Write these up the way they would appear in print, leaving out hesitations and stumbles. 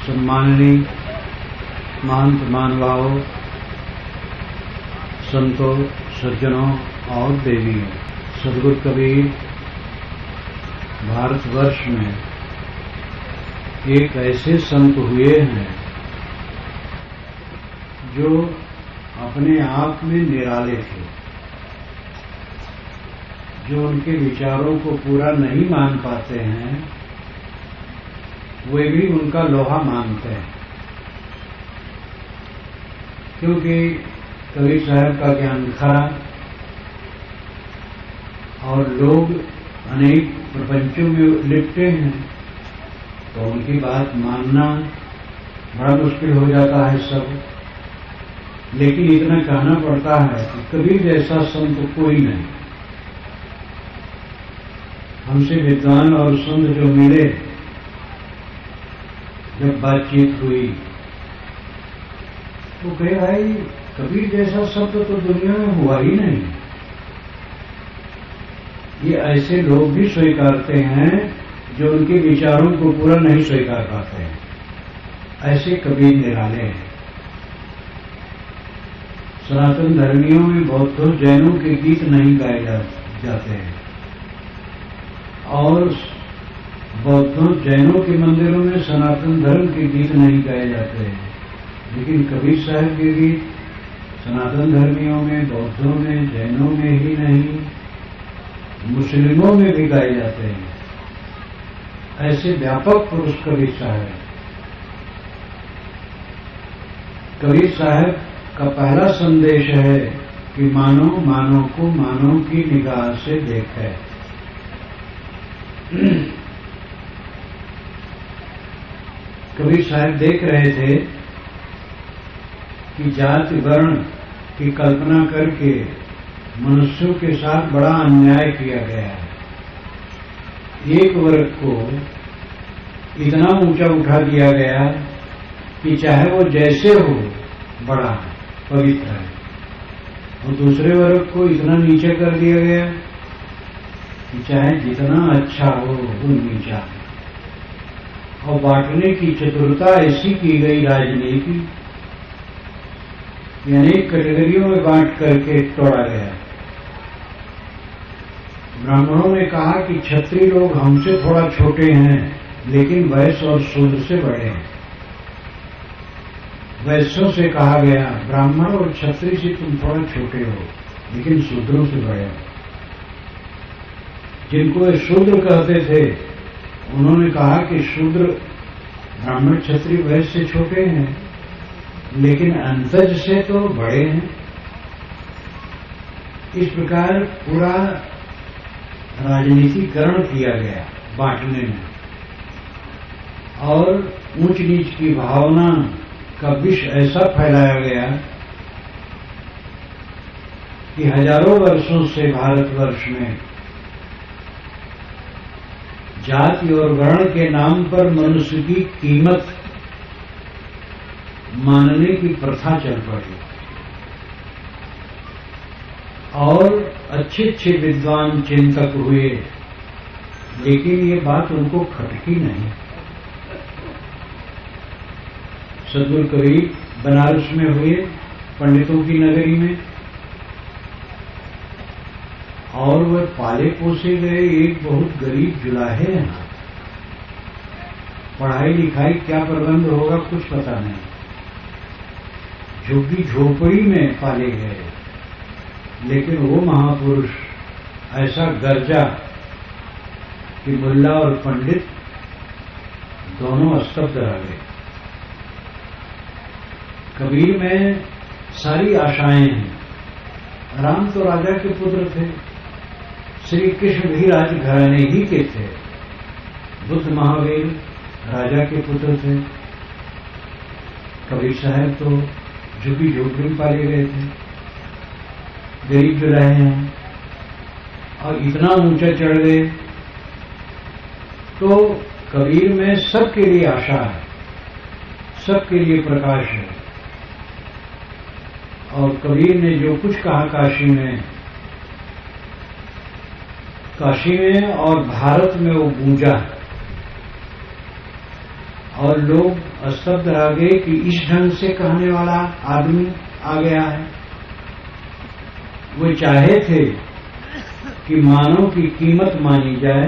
सम्माननीय महंत महानुभावों, संतों, सज्जनों और देवियों, सद्गुरु कबीर भारतवर्ष में एक ऐसे संत हुए हैं जो अपने आप में निराले थे, जो उनके विचारों को पूरा नहीं मान पाते हैं वे भी उनका लोहा मानते हैं, क्योंकि कबीर साहब का ज्ञान खरा और लोग अनेक प्रपंचों में लिपटे हैं तो उनकी बात मानना बड़ा मुश्किल हो जाता है सब। लेकिन इतना कहना पड़ता है कि कबीर जैसा संत कोई नहीं। हमसे विद्वान और संत जो मिले, जब बातचीत हुई तो कहे भाई कबीर जैसा संत तो दुनिया में हुआ ही नहीं। ये ऐसे लोग भी स्वीकारते हैं जो उनके विचारों को पूरा नहीं स्वीकार पाते हैं। ऐसे कबीर निराले हैं। सनातन धर्मियों में बौद्धों जैनों के गीत नहीं गाए जाते हैं और बौद्धों जैनों के मंदिरों में सनातन धर्म के गीत नहीं गाए जाते हैं, लेकिन कबीर साहब के गीत सनातन धर्मियों में, बौद्धों में, जैनों में ही नहीं मुस्लिमों में भी गाए जाते हैं। ऐसे व्यापक पुरुष कबीर साहब। कबीर साहब का पहला संदेश है कि मानो मानो को मानो की निगाह से देखे। कबीर साहब देख रहे थे कि जाति वर्ण की कल्पना करके मनुष्यों के साथ बड़ा अन्याय किया गया है। एक वर्ग को इतना ऊंचा उठा दिया गया कि चाहे वो जैसे हो बड़ा है, पवित्र है, और दूसरे वर्ग को इतना नीचे कर दिया गया कि चाहे जितना अच्छा हो वो नीचा है। और बांटने की चतुरता ऐसी की गई राजनीति, अनेक कैटेगरियों में बांट करके तोड़ा गया। ब्राह्मणों ने कहा कि क्षत्रिय लोग हमसे थोड़ा छोटे हैं लेकिन वैश्य और शूद्र से बड़े हैं। वैश्यों से कहा गया ब्राह्मण और क्षत्रिय से तुम थोड़ा छोटे हो लेकिन शूद्रों से बड़े हो। जिनको वे शूद्र कहते थे उन्होंने कहा कि शूद्र ब्राह्मण क्षत्रिय वैश्य से छोटे हैं लेकिन अंतज से तो बड़े हैं। इस प्रकार पूरा राजनीतिकरण किया गया बांटने में, और ऊंच नीच की भावना का विष ऐसा फैलाया गया कि हजारों वर्षों से भारतवर्ष में जाति और वर्ण के नाम पर मनुष्य की कीमत मानने की प्रथा चल पड़ी और अच्छे अच्छे विद्वान चिंतक हुए, लेकिन ये बात उनको खटकी नहीं। सद्गुरु कबीर बनारस में हुए, पंडितों की नगरी में, और वह पाले पोसे गए एक बहुत गरीब जुलाहे हैं। पढ़ाई लिखाई क्या प्रबंध होगा कुछ पता नहीं। झुग्गी झोपड़ी में पाले गए, लेकिन वो महापुरुष ऐसा गर्जा कि मुल्ला और पंडित दोनों स्तब्ध रह गए। कबीर में सारी आशाएं हैं। राम तो राजा के पुत्र थे, श्री कृष्ण भी राजघराने ही के थे, बुद्ध महावीर राजा के पुत्र थे। कबीर साहब तो झुग्गी झोपड़ी में पाले गए थे, गरीब जो रहे हैं, और इतना ऊंचा चढ़ गए। तो कबीर में सबके लिए आशा है, सबके लिए प्रकाश है। और कबीर ने जो कुछ कहा काशी में और भारत में वो गूंजा, और लोग स्तब्ध रह गए कि इस ढंग से कहने वाला आदमी आ गया है। वो चाहे थे कि मानव की कीमत मानी जाए,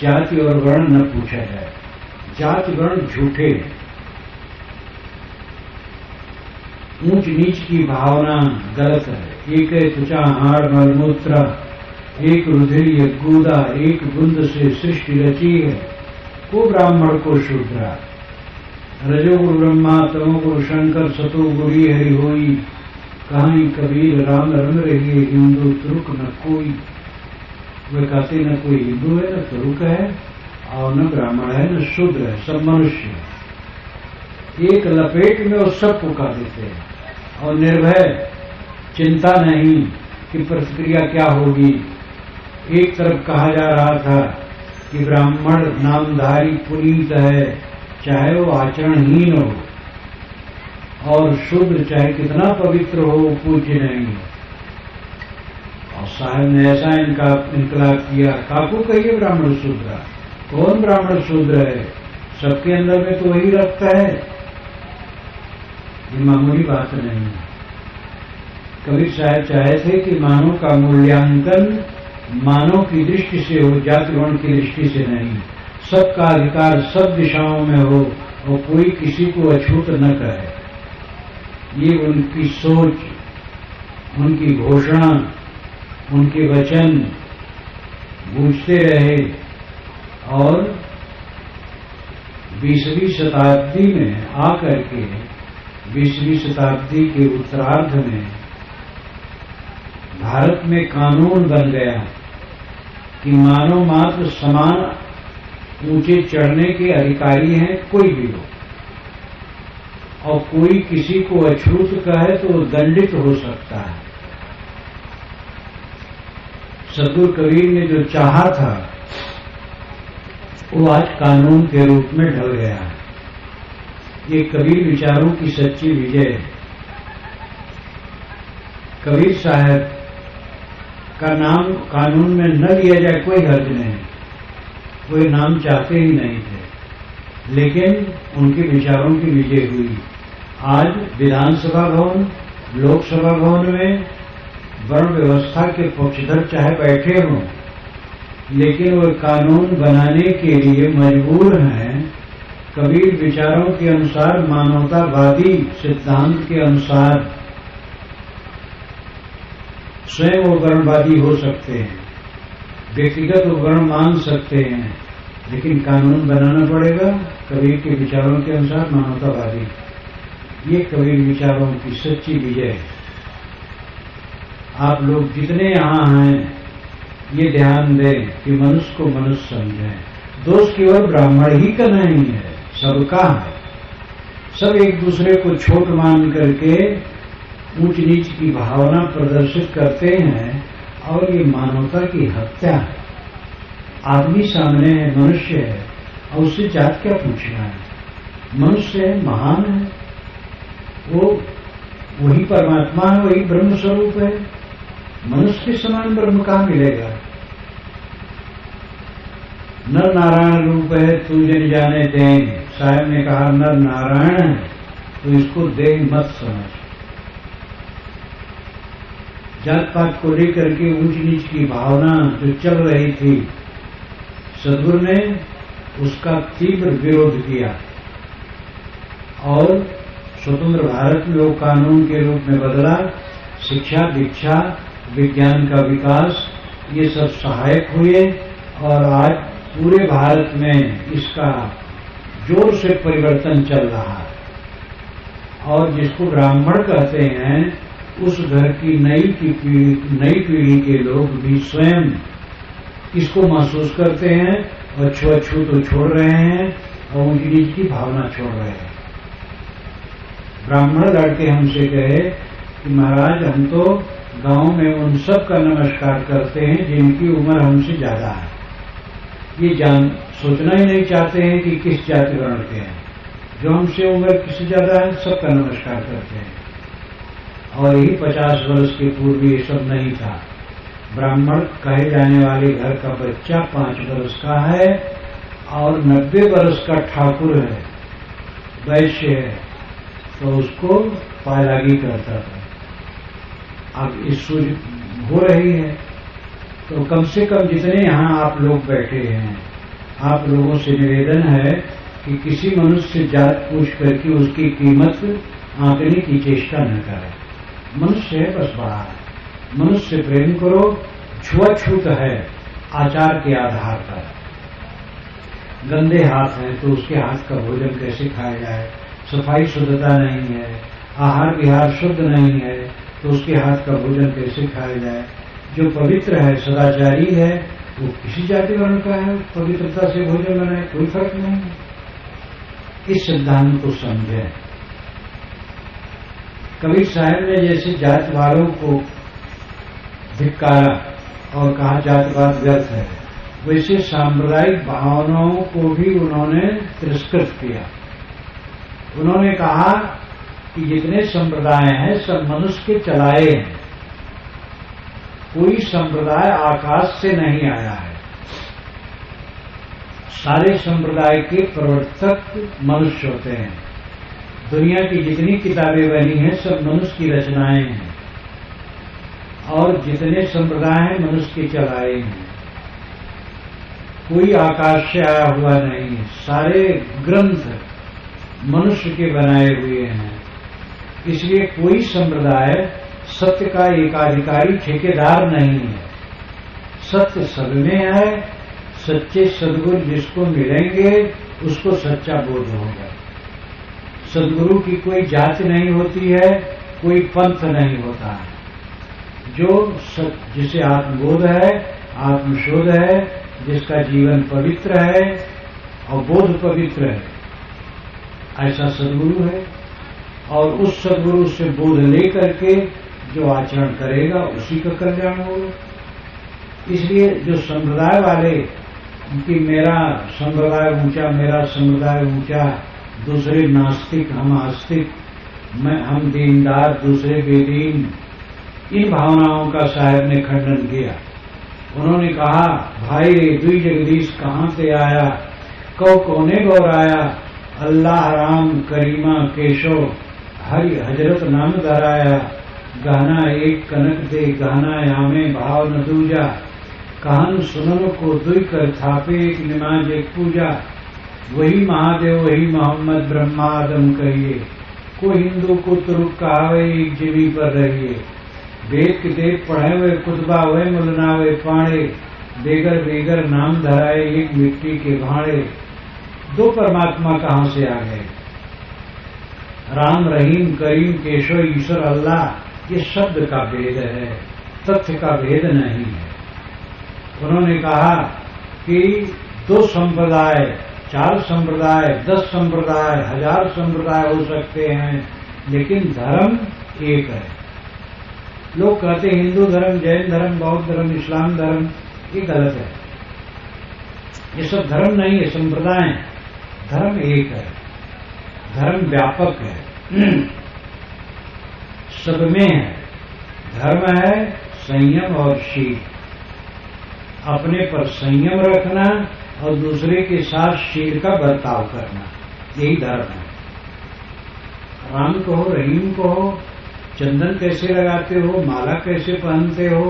जाति और वर्ण न पूछा जाए। जाति वर्ण झूठे, ऊंच नीच की भावना गलत है। एक त्वचा हाड़ मलमूत्र, एक रुधिर एक गूदा, एक बुंद से सृष्टि रची है, को ब्राह्मण को शूद्रा। रजोगुरु ब्रह्मा, तमोगुरु शंकर, सतोगुरु हरि होई, कहानी कबीर राम रंग रही, हिंदू तुर्क न कोई। वे कहते न कोई हिंदू है, न तुर्क है, और न ब्राह्मण है, न शूद्र है, सब मनुष्य। एक लपेट में वो सबको कह देते हैं और निर्भय, चिंता नहीं कि प्रतिक्रिया क्या होगी। एक तरफ कहा जा रहा था कि ब्राह्मण नामधारी पुनीत है, चाहे वो आचरणहीन हो, और शूद्र चाहे कितना पवित्र हो, पूज्य नहीं। और साहब ने ऐसा इनका इनकलाब किया, काकू कहिए ब्राह्मण शूद्र। कौन ब्राह्मण शूद्र है? सबके अंदर में तो वही रखता है। ये मामूली बात नहीं है। कबीर साहब चाहे थे कि मानव का मूल्यांकन मानव की दृष्टि से हो, जाति वर्ण की दृष्टि से नहीं। सबका अधिकार सब दिशाओं में हो और कोई किसी को अछूत न करे। ये उनकी सोच, उनकी घोषणा, उनके वचन गूंजते रहे। और 20वीं शताब्दी में आकर के 20वीं शताब्दी के उत्तरार्ध में भारत में कानून बन गया कि मानव मात्र समान ऊंचे चढ़ने के अधिकारी हैं, कोई भी हो, और कोई किसी को अछूत कहे तो दंडित हो सकता है। सतगुरु कबीर ने जो चाहा था वो आज कानून के रूप में ढल गया है। ये कबीर विचारों की सच्ची विजय। कबीर साहब का नाम कानून में न लिया जाए कोई हर्ज नहीं, कोई नाम चाहते ही नहीं थे, लेकिन उनके विचारों की विजय हुई। आज विधानसभा भवन, लोकसभा भवन में वर्ण व्यवस्था के पक्षधर चाहे बैठे हों, लेकिन वो कानून बनाने के लिए मजबूर हैं कबीर विचारों के अनुसार, मानवतावादी सिद्धांत के अनुसार। स्वयं वो वर्णवादी हो सकते हैं, व्यक्तिगत वर्ण मान सकते हैं, लेकिन कानून बनाना पड़ेगा कबीर के विचारों के अनुसार, मानवतावादी। ये कबीर विचारों की सच्ची विजय। आप लोग जितने यहाँ हैं ये ध्यान दें कि मनुष्य को मनुष्य समझें। दोष केवल ब्राह्मण ही का नहीं है, सबका है। सब एक दूसरे को छोट मान करके ऊंच नीच की भावना प्रदर्शित करते हैं, और ये मानवता की हत्या है। आदमी सामने है, मनुष्य है, और उससे जात क्या पूछना है? मनुष्य है, महान है, वो वही परमात्मा है, वही ब्रह्म स्वरूप है। मनुष्य के समान ब्रह्म कहाँ मिलेगा? नर नारायण रूप है, तू जन जाने देन। साहब ने कहा नर नारायण है तो इसको देह मत समझ। जात पात को लेकर के ऊंच नीच की भावना जो चल रही थी, सद्गुरु ने उसका तीव्र विरोध किया और स्वतंत्र भारत में वो कानून के रूप में बदला। शिक्षा, दीक्षा, विज्ञान का विकास, ये सब सहायक हुए, और आज पूरे भारत में इसका जोर से परिवर्तन चल रहा है। और जिसको ब्राह्मण कहते हैं, उस घर की नई पीढ़ी के लोग भी स्वयं इसको महसूस करते हैं और छुआछूत तो छोड़ रहे हैं और ऊंच नीच की भावना छोड़ रहे हैं। ब्राह्मण लड़के हमसे कहे कि महाराज हम तो गांव में उन सब का नमस्कार करते हैं जिनकी उम्र हमसे ज्यादा है। ये सोचना ही नहीं चाहते हैं कि किस जाति वर्ण के हैं। जो हमसे उम्र किससे ज्यादा है सबका नमस्कार करते हैं। और यही 50 वर्ष के पूर्व ये सब नहीं था। ब्राह्मण कहे जाने वाले घर का बच्चा 5 वर्ष का है और 90 वर्ष का ठाकुर है। वैश्य है तो उसको पायलागी करता था। अब इस सूझ हो रही है तो कम से कम जितने यहाँ आप लोग बैठे हैं, आप लोगों से निवेदन है कि किसी मनुष्य से जात पूछ करके उसकी कीमत आंकने की चेष्टा न करें। मनुष्य है बस बड़ा है, मनुष्य से प्रेम करो। छुआछूत है आचार के आधार पर। गंदे हाथ हैं तो उसके हाथ का भोजन कैसे खाया जाए, सफाई शुद्धता नहीं है, आहार विहार शुद्ध नहीं है तो उसके हाथ का भोजन कैसे खाया जाए। जो पवित्र है, सदाचारी है, वो किसी जाति वर्ण का है, पवित्रता से भोजन बनाए, कोई फर्क नहीं है। इस सिद्धांत को समझें। कबीर साहब ने जैसे जात वालों को धिक्कारा और कहा जातिवाद व्यर्थ है, वैसे सांप्रदायिक भावनाओं को भी उन्होंने तिरस्कृत किया। उन्होंने कहा कि जितने संप्रदाय हैं सब मनुष्य के चलाए हैं, कोई संप्रदाय आकाश से नहीं आया है। सारे संप्रदाय के प्रवर्तक मनुष्य होते हैं। दुनिया की जितनी किताबें बनी हैं सब मनुष्य की रचनाएं हैं और जितने संप्रदाय हैं मनुष्य के चलाए हैं। कोई आकाश से आया हुआ नहीं है। सारे ग्रंथ मनुष्य के बनाए हुए हैं। इसलिए कोई संप्रदाय सत्य का एकाधिकारी ठेकेदार नहीं है। सत्य सब में है। सच्चे सद्गुरु जिसको मिलेंगे उसको सच्चा बोध होगा। सद्गुरु की कोई जाति नहीं होती है, कोई पंथ नहीं होता है। जो जिसे आत्मबोध है, आत्मशोध है, जिसका जीवन पवित्र है और बोध पवित्र है, ऐसा सद्गुरु है। और उस सद्गुरु से बोध लेकर के जो आचरण करेगा उसी का कल्याण होगा। इसलिए जो संप्रदाय वाले कि मेरा संप्रदाय ऊंचा, मेरा संप्रदाय ऊंचा, दूसरे नास्तिक, हम आस्तिक, हम दीनदार, दूसरे बेदीन, इन भावनाओं का साहब ने खंडन किया। उन्होंने कहा, भाई रे दुई जगदीश कहाँ से आया, कौ कोने गौर आया, अल्लाह राम करीमा केशव हरि हजरत नाम धराया। गहना एक कनक दे गहना यामे भाव न दूजा, कहन सुनन को दुई कर थापे एक नमाज एक पूजा। वही महादेव वही मोहम्मद ब्रह्मा आदम कहिए, को हिंदू को तुर्क कहावे एक जीवी पर रहिए। वेद के देव पढ़े हुए कुतबा हुए मुलनावे पाड़े, बेगर बेगर नाम धराए एक मिट्टी के भाड़े। दो परमात्मा कहाँ से आ गए? राम रहीम करीम केशव ईश्वर अल्लाह, ये शब्द का भेद है, तथ्य का भेद नहीं है। उन्होंने कहा कि दो संप्रदाय, 4 संप्रदाय, 10 संप्रदाय, 1000 संप्रदाय हो सकते हैं, लेकिन धर्म एक है। लोग कहते हैं हिंदू धर्म, जैन धर्म, बौद्ध धर्म, इस्लाम धर्म, ये गलत है। ये सब धर्म नहीं है, संप्रदाय। धर्म एक है, धर्म व्यापक है, सब में है। धर्म है संयम और शील, अपने पर संयम रखना और दूसरे के साथ शील का बर्ताव करना, यही धर्म है। राम कहो, रहीम कहो, चंदन कैसे लगाते हो, माला कैसे पहनते हो,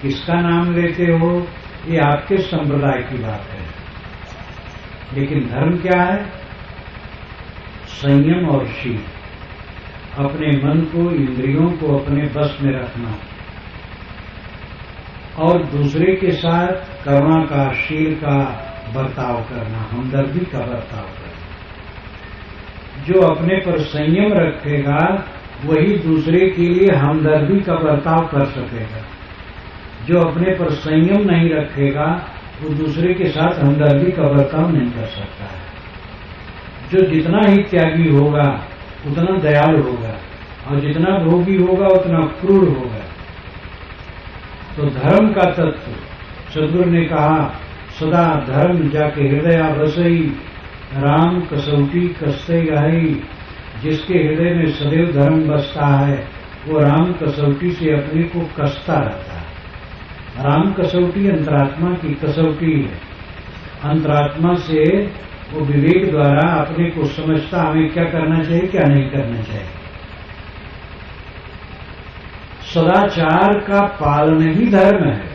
किसका नाम लेते हो, ये आपके संप्रदाय की बात है। लेकिन धर्म क्या है? संयम और शील, अपने मन को, इंद्रियों को अपने बस में रखना और दूसरे के साथ करुणा का, शील का बर्ताव करना, हमदर्दी का बर्ताव करना। जो अपने पर संयम रखेगा वही दूसरे के लिए हमदर्दी का बर्ताव कर सकेगा। जो अपने पर संयम नहीं रखेगा वो दूसरे के साथ हमदर्दी का बर्ताव नहीं कर सकता है। जो जितना ही त्यागी होगा उतना दयालु होगा और जितना भोगी होगा उतना क्रूर होगा। तो धर्म का तत्व सद्गुरु ने कहा, सदा धर्म जाके हृदय बसई, राम कसौटी कसते गहई। जिसके हृदय में सदैव धर्म बसता है वो राम कसौटी से अपने को कसता रहता है। राम कसौटी अंतरात्मा की कसौटी है। अंतरात्मा से वो विवेक द्वारा अपने को समझता हमें क्या करना चाहिए क्या नहीं करना चाहिए। सदाचार का पालन ही धर्म है।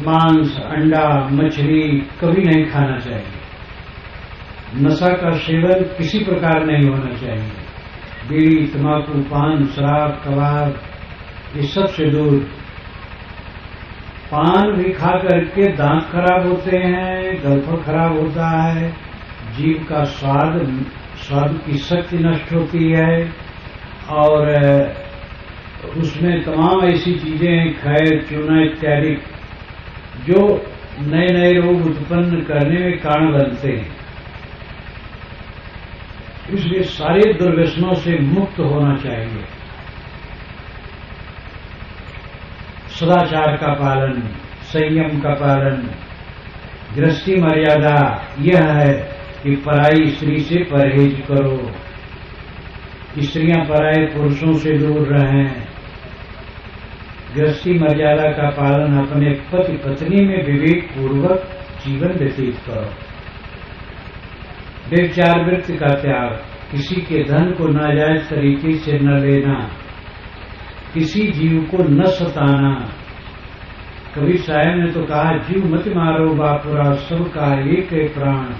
मांस, अंडा, मछली कभी नहीं खाना चाहिए। नशा का सेवन किसी प्रकार नहीं होना चाहिए। बीड़ी, तंबाकू, पान, शराब, कबाब, ये सब से दूर। पान भी खा करके दांत खराब होते हैं, गलफड़ खराब होता है, जीभ का स्वाद की शक्ति नष्ट होती है, और उसमें तमाम ऐसी चीजें खैर, चूना इत्यादि जो नए नए रोग उत्पन्न करने में कारण बनते हैं। इसलिए सारे दुर्व्यसनों से मुक्त होना चाहिए। सदाचार का पालन, संयम का पालन, गृहस्थी मर्यादा यह है कि पराई स्त्री से परहेज करो, स्त्रियां पराये पुरुषों से दूर रहें। गृहस्थी मर्यादा का पालन, अपने पति पत्नी में विवेक पूर्वक जीवन व्यतीत करो। व्यभिचार वृत्ति का त्याग, किसी के धन को नाजायज तरीके से न लेना, किसी जीव को न सताना। कबीर साहब ने तो कहा, जीव मत मारो बापुरा, सबका एक है प्राण,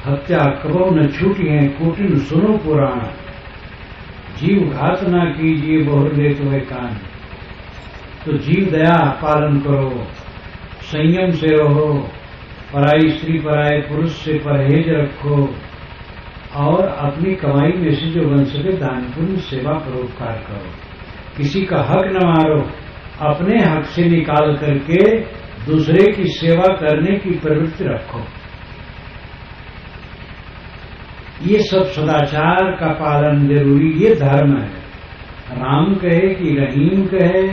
हत्या कबो न छूटी है, कोटिन सुनो पुराण। जीव घात ना कीजिए, बहुर ले तो है कान। तो जीव दया पालन करो, संयम से रहो, पराई स्त्री पराये पुरुष से परहेज रखो, और अपनी कमाई में से जो बन सके दान पुण्य सेवा परोपकार करो। किसी का हक न मारो, अपने हक से निकाल करके दूसरे की सेवा करने की प्रवृत्ति रखो। ये सब सदाचार का पालन जरूरी, ये धर्म है। राम कहे कि रहीम कहे,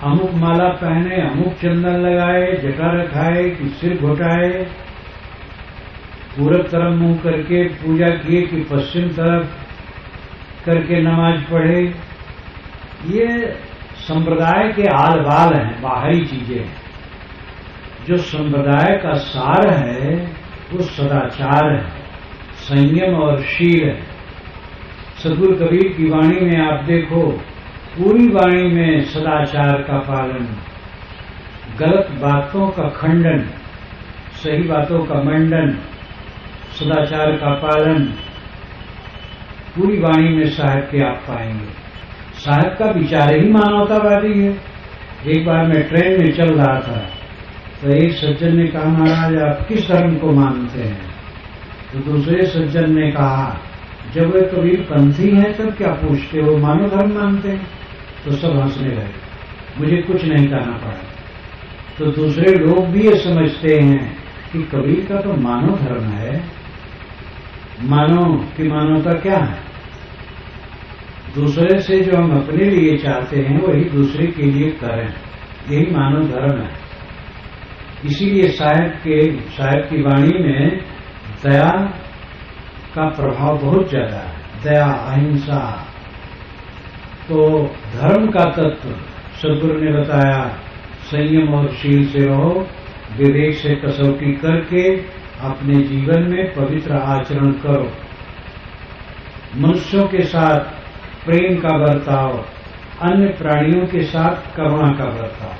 अमुक माला पहने, अमुक चंदन लगाए, जटा रखाए कि सिर घुटाए, पूरब तरफ मुंह करके पूजा किए कि पश्चिम तरफ करके नमाज पढ़े। ये संप्रदाय के आल बाल हैं, बाहरी चीजें हैं। जो संप्रदाय का सार है वो सदाचार है, संयम और शील है। सद्गुरु कबीर की वाणी में आप देखो, पूरी वाणी में सदाचार का पालन, गलत बातों का खंडन, सही बातों का मंडन, सदाचार का पालन, पूरी वाणी में साहब के आप पाएंगे। साहब का विचार ही मानवतावादी है। एक बार मैं ट्रेन में चल रहा था तो एक सज्जन ने कहा, महाराज आप किस धर्म को मानते हैं? तो दूसरे सज्जन ने कहा, जब वे कबीर पंथी हैं तब क्या पूछते हो, मानव धर्म मानते हैं? तो सब हंसने लगे, मुझे कुछ नहीं कहना पड़ा। तो दूसरे लोग भी ये समझते हैं कि कबीर का तो मानव धर्म है। मानव की मानवता क्या है? दूसरे से जो हम अपने लिए चाहते हैं वही दूसरे के लिए करें, यही मानव धर्म है। इसीलिए साहब की वाणी में दया का प्रभाव बहुत ज्यादा है। दया, अहिंसा। तो धर्म का तत्व सद्गुरु ने बताया, संयम और शील से रहो, विवेक से कसौटी करके अपने जीवन में पवित्र आचरण करो। मनुष्यों के साथ प्रेम का बर्ताव, अन्य प्राणियों के साथ करुणा का बर्ताव।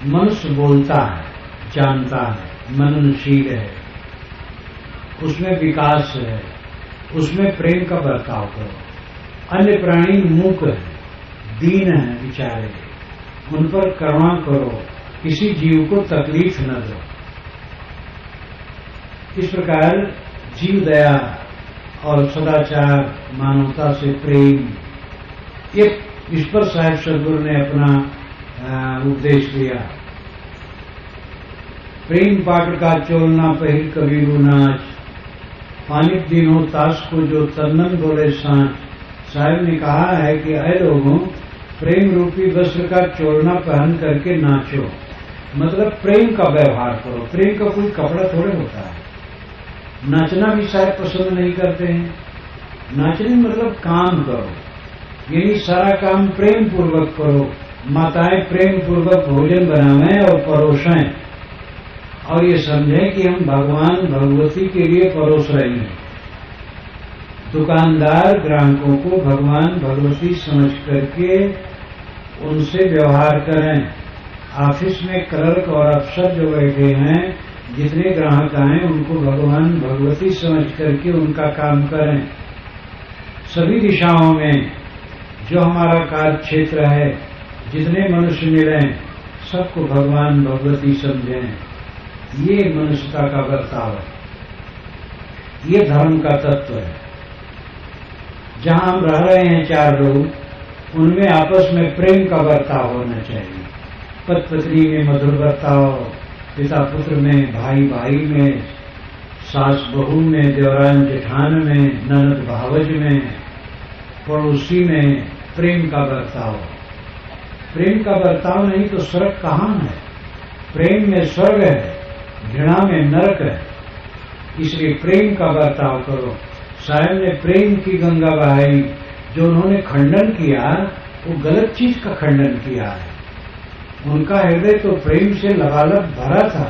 मनुष्य बोलता है, जानता है, मननशील है, उसमें विकास है, उसमें प्रेम का बर्ताव करो। अन्य प्राणी मूक है, दीन है बेचारे, उन पर करुणा करो, किसी जीव को तकलीफ न दो। इस प्रकार जीव दया और सदाचार, मानवता से प्रेम, इस पर साहिब सद्गुरु ने अपना उपदेश दिया। प्रेम पाट का चोलना पहिर कबीरू नाच, पानिक दिन हो ताश को जो तन्नन बोले सांच। साहिब ने कहा है कि ऐ लोगों, प्रेम रूपी वस्त्र का चोलना पहन करके नाचो, मतलब प्रेम का व्यवहार करो। प्रेम का कोई कपड़ा थोड़े होता है। नाचना भी साहिब पसंद नहीं करते हैं। नाचने मतलब काम करो, यही सारा काम प्रेम पूर्वक करो। माताएं प्रेम पूर्वक भोजन बनावें और परोसें, और ये समझें कि हम भगवान भगवती के लिए परोस रहे हैं। दुकानदार ग्राहकों को भगवान भगवती समझ करके उनसे व्यवहार करें। ऑफिस में क्लर्क और अफसर जो बैठे हैं, जितने ग्राहक आए उनको भगवान भगवती समझ करके उनका काम करें। सभी दिशाओं में जो हमारा कार्य क्षेत्र है, जितने मनुष्य मिलें, सबको भगवान भगवती समझें। ये मनुष्यता का बर्ताव है, ये धर्म का तत्व है। जहां हम रह रहे हैं 4 लोग, उनमें आपस में प्रेम का बर्ताव होना चाहिए। पति पत्नी में मधुर बर्ताव, पिता पुत्र में, भाई भाई में, सास बहू में, देवरान जेठान में, ननद भावज में, पड़ोसी में प्रेम का बर्ताव। प्रेम का बर्ताव नहीं तो स्वर्ग कहाँ है? प्रेम में स्वर्ग है, घृणा में नरक है। इसलिए प्रेम का बर्ताव करो। साहब ने प्रेम की गंगा बहाई। जो उन्होंने खंडन किया वो गलत चीज का खंडन किया है। उनका हृदय तो प्रेम से लबालब भरा था।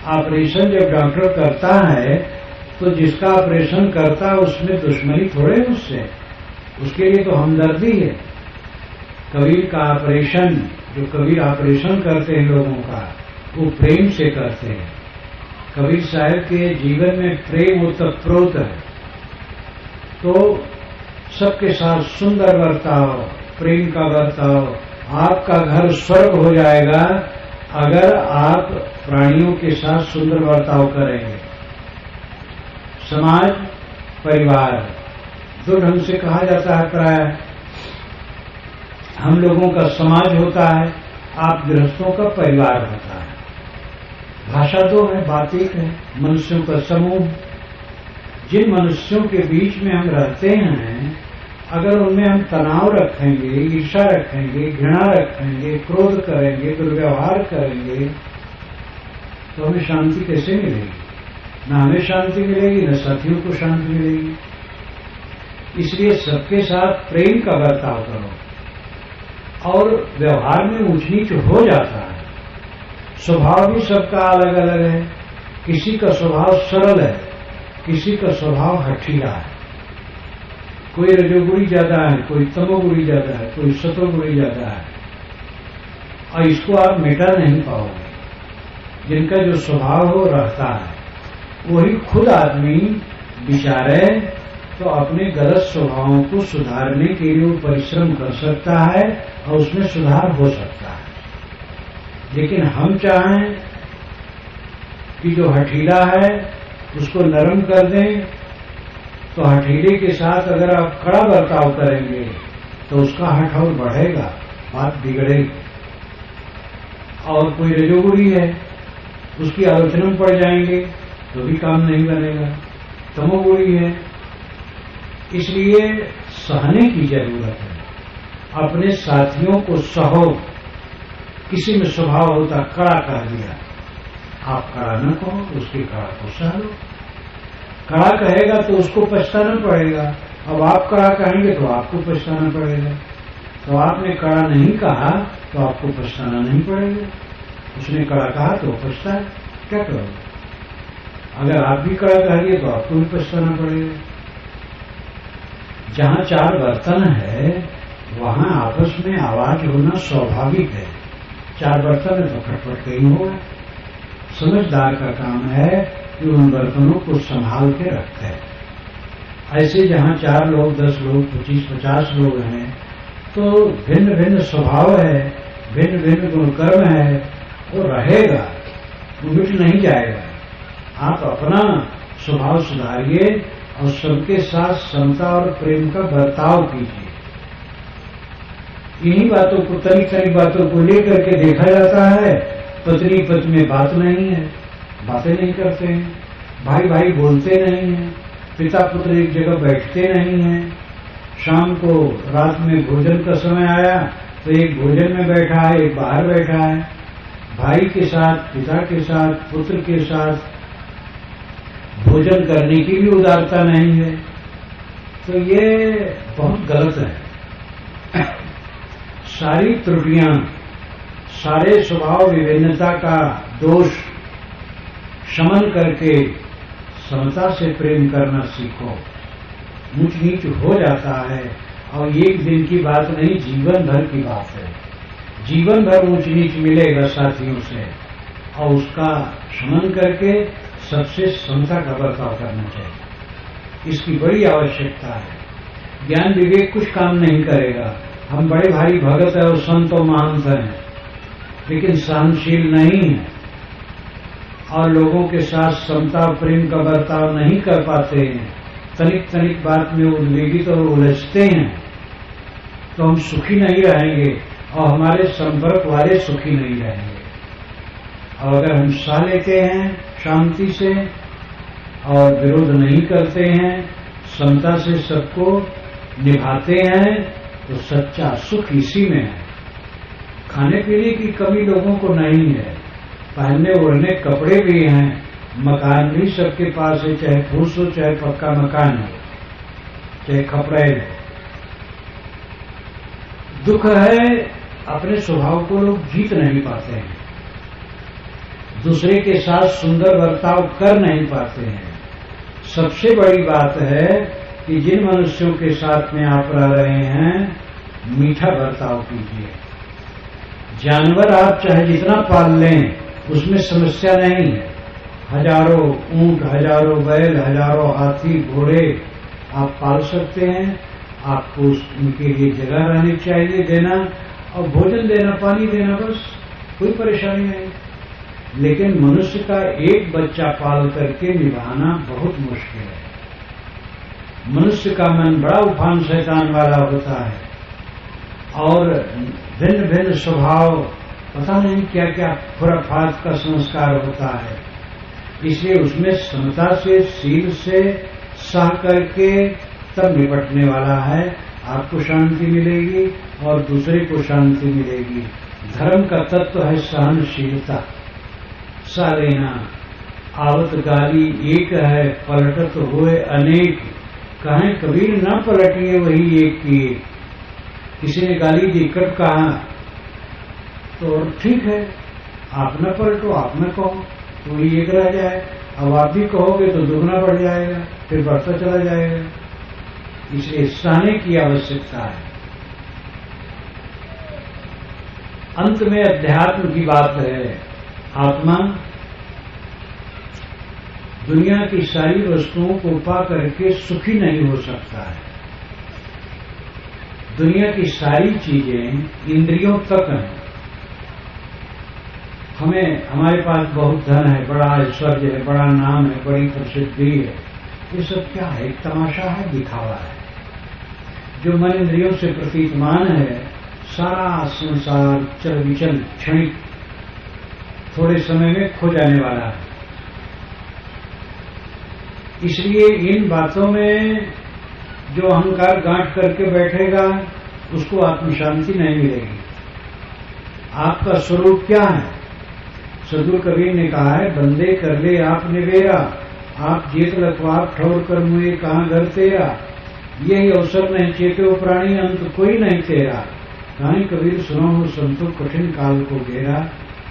ऑपरेशन जब डॉक्टर करता है तो जिसका ऑपरेशन करता है उसमें दुश्मनी थोड़े उससे, उसके लिए तो हमदर्दी है। कबीर का ऑपरेशन, जो कबीर ऑपरेशन करते हैं लोगों का, वो प्रेम से करते हैं। कबीर साहब के जीवन में प्रेम ओतप्रोत है। तो सबके साथ सुंदर बर्ताव, प्रेम का बर्ताव। आपका घर स्वर्ग हो जाएगा अगर आप प्राणियों के साथ सुंदर बर्ताव करेंगे। समाज, परिवार 2 ढंग से कहा जाता है प्राय। हम लोगों का समाज होता है, आप गृहस्थों का परिवार होता है। भाषा 2 है, बात 1 है। मनुष्यों का समूह। जिन मनुष्यों के बीच में हम रहते हैं, अगर उनमें हम तनाव रखेंगे, ईर्ष्या रखेंगे, घृणा रखेंगे, क्रोध करेंगे, दुर्व्यवहार करेंगे, तो हमें शांति कैसे मिलेगी? न हमें शांति मिलेगी, न साथियों को शांति मिलेगी। इसलिए सबके साथ प्रेम का बर्ताव करो। और व्यवहार में ऊंच नीच हो जाता है। स्वभाव भी सबका अलग अलग है। किसी का स्वभाव सरल है, किसी का स्वभाव हठीला है। कोई रजोगुणी ज्यादा है, कोई तमोगुणी ज्यादा है, कोई सतोगुणी ज्यादा है, और इसको आप मिटा नहीं पाओगे। जिनका जो स्वभाव हो रहता है, वही खुद आदमी विचारे तो अपने गलत स्वभावों को सुधारने के लिए वो परिश्रम कर सकता है और उसमें सुधार हो सकता है। लेकिन हम चाहें कि जो हठीला है उसको नरम कर दें, तो हठीले के साथ अगर आप कड़ा बर्ताव करेंगे तो उसका हठ और बढ़ेगा, बात बिगड़ेगी। और कोई रजोगुणी है, उसकी आलोचना में पड़ जाएंगे तो भी काम नहीं बनेगा। तमोगुणी है, इसलिए सहने की जरूरत है। अपने साथियों को सहो। किसी में स्वभाव होता कड़ा कह दिया, आप कड़ा न कहो, उसके कड़ा को सह लो। कड़ा कहेगा तो उसको पछताना पड़ेगा, अब आप कड़ा कहेंगे तो आपको पछताना पड़ेगा। तो आपने कड़ा नहीं कहा तो आपको पछताना नहीं पड़ेगा, उसने कड़ा कहा तो पछताए, क्या करोगे? अगर आप भी कड़ा कह दिए तो आपको भी पछताना पड़ेगा। जहां 4 बर्तन है वहां आपस में आवाज होना स्वाभाविक है। 4 बर्तन है तो खटपट कहीं होगा। समझदार का काम है कि उन बर्तनों को संभाल के रखते हैं। ऐसे जहां 4 लोग, 10 लोग, 25-50 लोग हैं तो भिन्न भिन्न स्वभाव है, भिन्न भिन्न गुणकर्म है, वो रहेगा, वो मिट नहीं जाएगा। आप अपना स्वभाव सुधारिए और सबके साथ समता और प्रेम का बर्ताव कीजिए। इन्हीं बातों को, तनिक बातों को लेकर के देखा जाता है पत्नी पति में बात नहीं है, बातें नहीं करते हैं, भाई भाई बोलते नहीं हैं, पिता पुत्र एक जगह बैठते नहीं हैं। शाम को रात में भोजन का समय आया तो एक भोजन में बैठा है, एक बाहर बैठा है। भाई के साथ, पिता के साथ, पुत्र के साथ भोजन करने की भी उदारता नहीं है। तो ये बहुत गलत है। सारी त्रुटियां, सारे स्वभाव विभिन्नता का दोष शमन करके समता से प्रेम करना सीखो। ऊंच नीच हो जाता है और एक दिन की बात नहीं, जीवन भर की बात है। जीवन भर ऊंच नीच मिलेगा साथियों से, और उसका शमन करके सबसे समता का बर्ताव करना चाहिए। इसकी बड़ी आवश्यकता है। ज्ञान विवेक कुछ काम नहीं करेगा। हम बड़े भारी भगत है और संत और महंत हैं, लेकिन सहनशील नहीं है और लोगों के साथ समता और प्रेम का बर्ताव नहीं कर पाते हैं, तनिक तनिक बात में उद्वेगित और उलझते हैं, तो हम सुखी नहीं रहेंगे और हमारे संपर्क वाले सुखी नहीं रहेंगे। और अगर हम सह लेते हैं शांति से और विरोध नहीं करते हैं, समता से सबको निभाते हैं, तो सच्चा सुख इसी में है। खाने पीने की कमी लोगों को नहीं है, पहनने ओढ़ने कपड़े भी हैं, मकान भी सबके पास है, चाहे फूस हो चाहे पक्का मकान हो, चाहे खपड़े हो। दुख है अपने स्वभाव को लोग जीत नहीं पाते हैं, दूसरे के साथ सुंदर बर्ताव कर नहीं पाते हैं। सबसे बड़ी बात है कि जिन मनुष्यों के साथ में आप रह रहे हैं, मीठा बर्ताव कीजिए। जानवर आप चाहे जितना पाल लें, उसमें समस्या नहीं है। हजारों ऊंट, हजारों बैल, हजारों हाथी, घोड़े आप पाल सकते हैं। आपको उनके लिए जगह रहनी चाहिए, देना और भोजन देना, पानी देना, बस, कोई परेशानी नहीं। लेकिन मनुष्य का एक बच्चा पाल करके निभाना बहुत मुश्किल है। मनुष्य का मन बड़ा उफान शैतान वाला होता है और भिन्न भिन्न स्वभाव, पता नहीं क्या क्या खुराफात का संस्कार होता है। इसलिए उसमें समता से, शील से सह करके तब निपटने वाला है। आपको शांति मिलेगी और दूसरे को शांति मिलेगी। धर्म का तत्व है सहनशीलता, सह लेना। आवत गाली एक है, पलटत हुए अनेक। कहें कबीर न पलटिए वही एक की एक। किसी ने गाली दी, कब कहा तो ठीक है, आप न पलटो, आप न कहो, तो वही एक रह जाए। अब आप भी कहोगे तो दुगना बढ़ जाएगा, फिर बढ़ता चला जाएगा। इसलिए सहने की आवश्यकता है। अंत में अध्यात्म की बात है। आत्मा दुनिया की सारी वस्तुओं को पा करके सुखी नहीं हो सकता है। दुनिया की सारी चीजें इंद्रियों तक हैं। हमारे पास बहुत धन है, बड़ा ऐश्वर्य है, बड़ा नाम है, बड़ी प्रसिद्धि है, ये सब क्या है? एक तमाशा है, दिखावा है। जो मन इंद्रियों से प्रतीतमान है, सारा संसार चल विचल, क्षणिक, थोड़े समय में खो जाने वाला है। इसलिए इन बातों में जो अहंकार गांठ करके बैठेगा, उसको आत्म शांति नहीं मिलेगी। आपका स्वरूप क्या है? सदगुरु कबीर ने कहा है, बंदे कर ले आप निवेरा, आप जेत लखवार ठोर कर मुए कहाँ घर तेरा। यही अवसर नहीं चेतो प्राणी, अंत कोई नहीं तेरा। कहीं कबीर सुनो हो संतो कठिन काल को घेरा।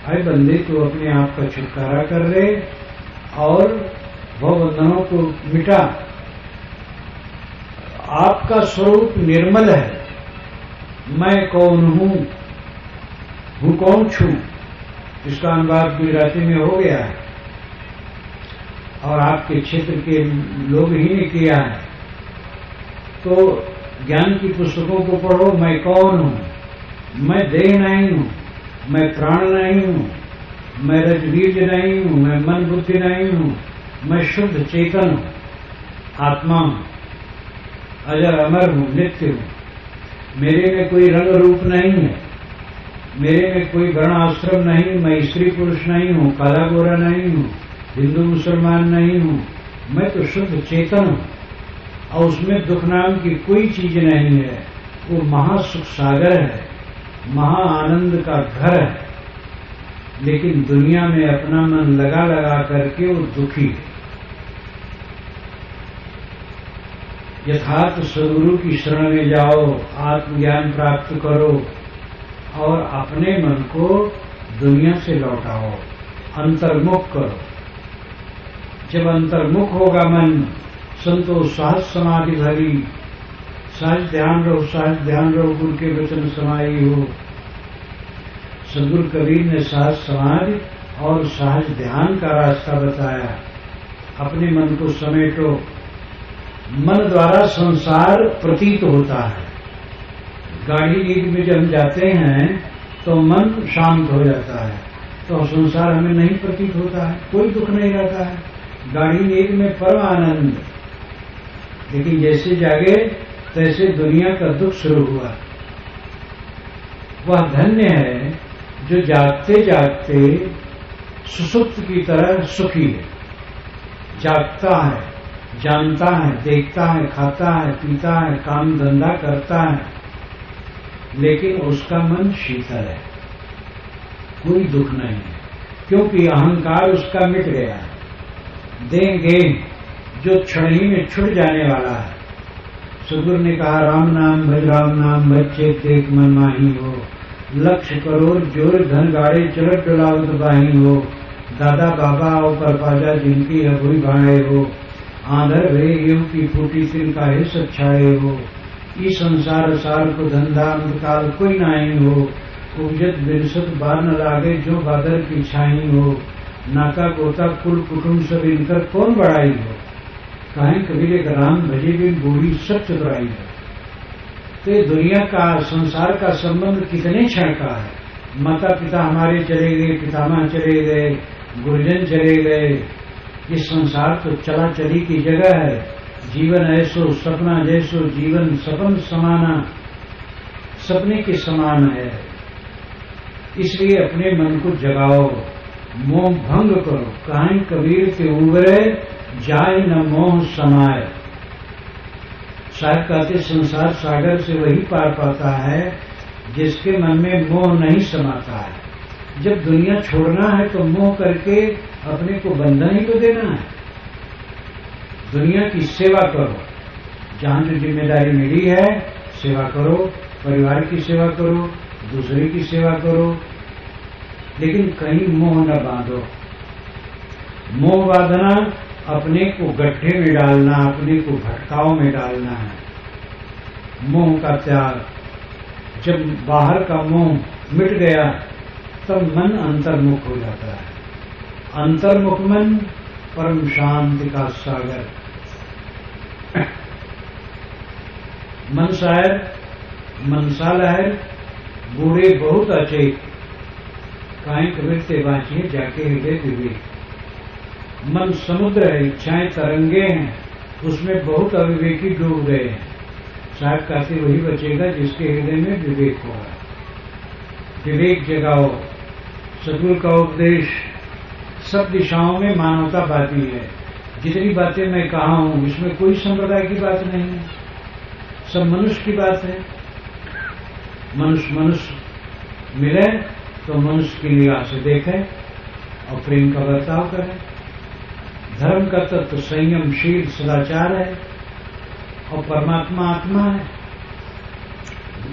अरे बंदे तो अपने आप का छुटकारा कर ले और भव बंधनों को मिटा। आपका स्वरूप निर्मल है। मैं कौन हूं कौन छू, इसका अनुवाद गुजराती में हो गया है और आपके क्षेत्र के लोग ही ने किया है। तो ज्ञान की पुस्तकों को पढ़ो। मैं कौन हूं? मैं देह नहीं हूं, मैं प्राण नहीं हूं, मैं रजबीज नहीं हूं, मैं मन बुद्धि नहीं हूं, मैं शुद्ध चेतन हूं, आत्मा हूं, अजर अमर हूं, नित्य हूं। मेरे में कोई रंग रूप नहीं है, मेरे में कोई वर्ण आश्रम नहीं, मैं स्त्री पुरुष नहीं हूं, काला गोरा नहीं हूं, हिंदू मुसलमान नहीं हूं, मैं तो शुद्ध चेतन हूं और उसमें दुख नाम की कोई चीज नहीं है। वो महासुख सागर है, महा आनंद का घर है। लेकिन दुनिया में अपना मन लगा लगा करके वो दुखी है। यथार्थ सदगुरु की शरण में जाओ, आत्मज्ञान प्राप्त करो और अपने मन को दुनिया से लौटाओ, अंतर्मुख करो। जब अंतर्मुख होगा मन, संतोष सहज समाधि भरी, सहज ध्यान रहो गुरु के वचन समाई हो। सदगुरु कबीर ने सहज समाधि और सहज ध्यान का रास्ता बताया। अपने मन को समेटो। मन द्वारा संसार प्रतीत होता है। गाढ़ी नींद में जब हम जाते हैं तो मन शांत हो जाता है, तो संसार हमें नहीं प्रतीत होता है, कोई दुख नहीं रहता है। गाढ़ी नींद में परम आनंद। लेकिन जैसे जागे तैसे दुनिया का दुख शुरू हुआ। वह धन्य है जो जागते जागते सुसुप्त की तरह सुखी है। जागता है, जानता है, देखता है, खाता है, पीता है, काम धंधा करता है, लेकिन उसका मन शीतल है, कोई दुख नहीं है, क्योंकि अहंकार उसका मिट गया है। देंगे जो क्षण ही में छुट जाने वाला है। सदगुरु ने कहा राम नाम भज चेत एक मन माही हो। लक्ष्य करोड़ जोर धन गाड़े चलत डोलावत बाही हो। दादा बाबा और परपाजा जिनकी अभुई भाए हो। आंधर भे युग की फूटी तिनका है सच्छाए हो। इस संसार सार को धंधा अंतकाल कोई नाई हो। उपजत बिरसत बार न लागे जो बादल की छाई हो। नाका गोता कुल कुटुंब सब इनकर कौन बड़ाई हो। कहें कबीर एक राम भजे बिन बूढ़ी सब चतुराई है। तो ये दुनिया का संसार का संबंध कितने क्षण का है। माता पिता हमारे चले गए, पितामह चले गए, गुरुजन चले गए। ये संसार तो चला चली की जगह है। जीवन ऐसो सपना जैसो, जीवन सपन समाना, सपने के समान है। इसलिए अपने मन को जगाओ, मोह भंग करो। कहें कबीर के उबरे जाए न मोह समाए। शायद कहते संसार सागर से वही पार पाता है जिसके मन में मोह नहीं समाता है। जब दुनिया छोड़ना है तो मोह करके अपने को बंधन ही तो देना है। दुनिया की सेवा करो, जहां जो जिम्मेदारी मिली है सेवा करो, परिवार की सेवा करो, दूसरे की सेवा करो, लेकिन कहीं मोह न बांधो। मोह बांधना अपने को गड्ढे में डालना, अपने को भटकाव में डालना है। मोह का त्याग। जब बाहर का मोह मिट गया तब मन अंतर्मुख हो जाता है। अंतर्मुख मन परम शांति का सागर। मन शायर मनसा लहर, बूढ़े बहुत अचेत। काएं कबीर से बाँचिए जाके हृदय विवेक। मन समुद्र है, इच्छाएं तरंगे हैं, उसमें बहुत अविवेकी डूब गए हैं। साहब कहते वही बचेगा जिसके हृदय में विवेक होगा। विवेक जगाओ। सदगुरु का उपदेश सब दिशाओं में मानवता बाती है। जितनी बातें मैं कहा हूं इसमें कोई संप्रदाय की बात नहीं है, सब मनुष्य की बात है। मनुष्य मिले तो मनुष्य की निगाह से देखें और प्रेम का बर्ताव करें। धर्म का तत्व संयमशील सदाचार है और परमात्मा आत्मा है,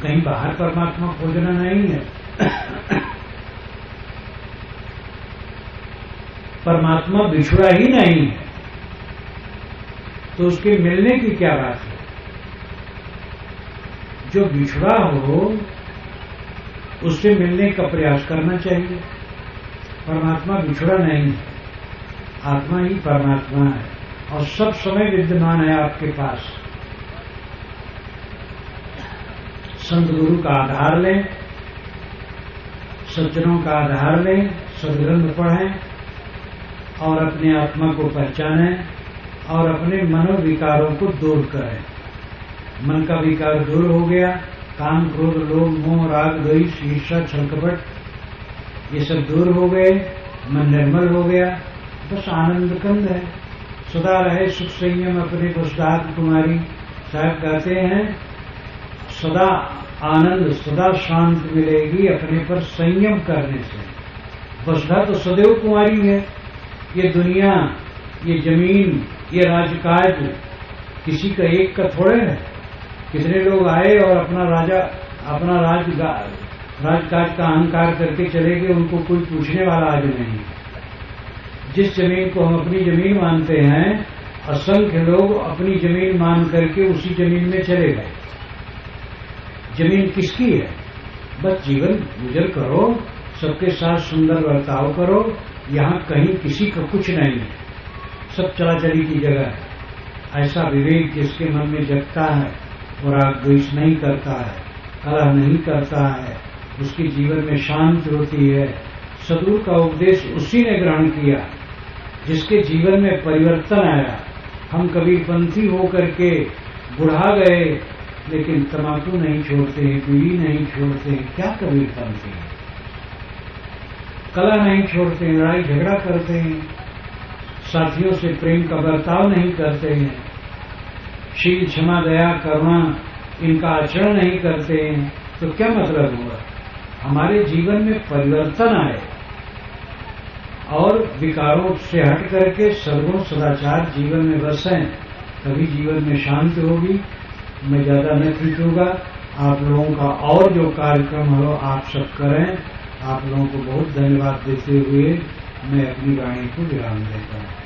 कहीं बाहर परमात्मा खोजना नहीं है। परमात्मा बिछुड़ा ही नहीं है तो उसके मिलने की क्या बात है। जो बिछुड़ा हो उससे मिलने का प्रयास करना चाहिए। परमात्मा बिछुड़ा नहीं है, आत्मा ही परमात्मा है और सब समय विद्यमान है आपके पास। संत गुरु का आधार लें, सज्जनों का आधार लें, सदग्रंथ पढ़ें और अपने आत्मा को पहचानें और अपने मनोविकारों को दूर करें। मन का विकार दूर हो गया, काम क्रोध लोभ मोह राग द्वेष ईर्ष्या छल कपट ये सब दूर हो गए, मन निर्मल हो गया, बस आनंद कंद है। सदा रहे सुख संयम अपने वसुधात कुमारी। साहब कहते हैं सदा आनंद सदा शांत मिलेगी अपने पर संयम करने से। वसुधा तो सदैव कुमारी है। ये दुनिया, ये जमीन, ये राजकाज किसी का एक का थोड़े है। कितने लोग आए और अपना राजकाज का अहंकार करके चले गए, उनको कोई पूछने वाला आज नहीं। जिस जमीन को हम अपनी जमीन मानते हैं, असंख्य लोग अपनी जमीन मान करके उसी जमीन में चले गए। जमीन किसकी है? बस जीवन गुजर करो, सबके साथ सुंदर बर्ताव करो, यहाँ कहीं किसी का कुछ नहीं है, सब चलाचली की जगह है। ऐसा विवेक जिसके मन में जगता है और राग द्वेष नहीं करता है, कलह नहीं करता है, उसके जीवन में शांति होती है। सद्गुरु का उपदेश उसी ने ग्रहण किया जिसके जीवन में परिवर्तन आया। हम कबीरपंथी होकर के बुढ़ा गए लेकिन तम्बाकू नहीं छोड़ते हैं, बीड़ी नहीं छोड़ते हैं, क्या कबीरपंथी है? कलह नहीं छोड़ते हैं, लड़ाई झगड़ा करते हैं, साथियों से प्रेम का बर्ताव नहीं करते हैं, शील क्षमा दया करुणा इनका आचरण नहीं करते हैं, तो क्या मतलब हुआ? हमारे जीवन में परिवर्तन आए और विकारों से हट करके सद्गुण सदाचार जीवन में बसें, तभी जीवन में शांति होगी। मैं ज्यादा न खींचूंगा, आप लोगों का और जो कार्यक्रम हो आप सब करें। आप लोगों को बहुत धन्यवाद देते हुए मैं अपनी वाणी को विराम देता हूँ।